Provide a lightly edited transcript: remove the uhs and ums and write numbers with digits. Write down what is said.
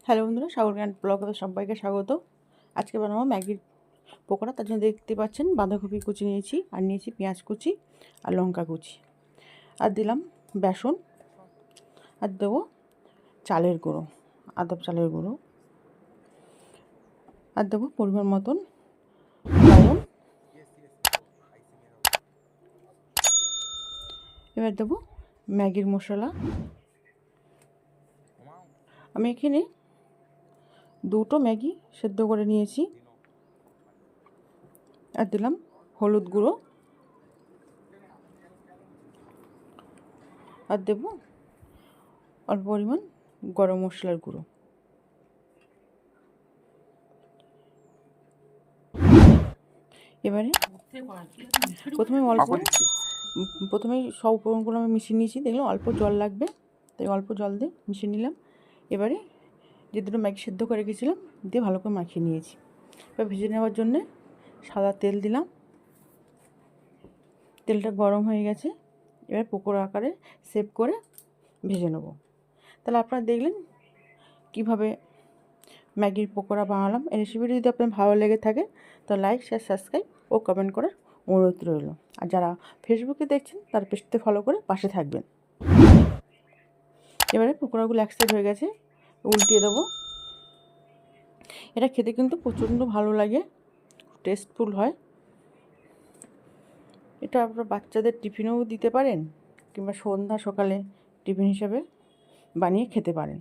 Hello বন্ধুরা, সাগর grand ব্লগে সবাইকে স্বাগত। আজকে বানাবো ম্যাগির পকোড়া। তার জন্য দেখতে পাচ্ছেন বাঁধাকপি কুচি নিয়েছি, আর নিয়েছি পেঁয়াজ কুচি আর লঙ্কা কুচি, আর দিলাম বেসন, আর দেবো চালের গুঁড়ো, আদা চালের গুঁড়ো, আর দেবো পরিমাণ মতন লবণ। এবার দেবো ম্যাগির মশলা। আমি এখানে 2টো ম্যাগি সেদ্ধ করে নিয়েছি, আর দিলাম হলুদ গুঁড়ো, আর দেবো অল্প পরিমাণ গরম মশলার গুঁড়ো। এবারে প্রথমেই সব উপকরণগুলো আমি মিশিয়ে নিয়েছি। দেখলাম অল্প জল লাগবে, তাই অল্প জল দিয়ে মিশিয়ে নিলাম। এবারে যে 2টো ম্যাগি সেদ্ধ করে রেখেছিলাম দিয়ে ভালো করে মাখিয়ে নিয়েছি। এবার ভেজে নেওয়ার জন্যে সাদা তেল দিলাম। তেলটা গরম হয়ে গেছে, এবার পকোড়া আকারে শেপ করে ভেজে নেব। তাহলে আপনারা দেখলেন কীভাবে ম্যাগির পকোড়া বানালাম। এই রেসিপিটি যদি আপনার ভালো লেগে থাকে তো লাইক, শেয়ার, সাবস্ক্রাইব ও কমেন্ট করার অনুরোধ রইল। আর যারা ফেসবুকে দেখছেন তারা পেজটি ফলো করে পাশে থাকবেন। এবারে পকোড়াগুলো এক সাইড হয়ে গেছে, উল্টিয়ে দেবো। এটা খেতে কিন্তু প্রচণ্ড ভালো লাগে, টেস্টফুল হয়। এটা আপনারা বাচ্চাদের টিফিনেও দিতে পারেন, কিংবা সন্ধ্যা সকালে টিফিন হিসাবে বানিয়ে খেতে পারেন।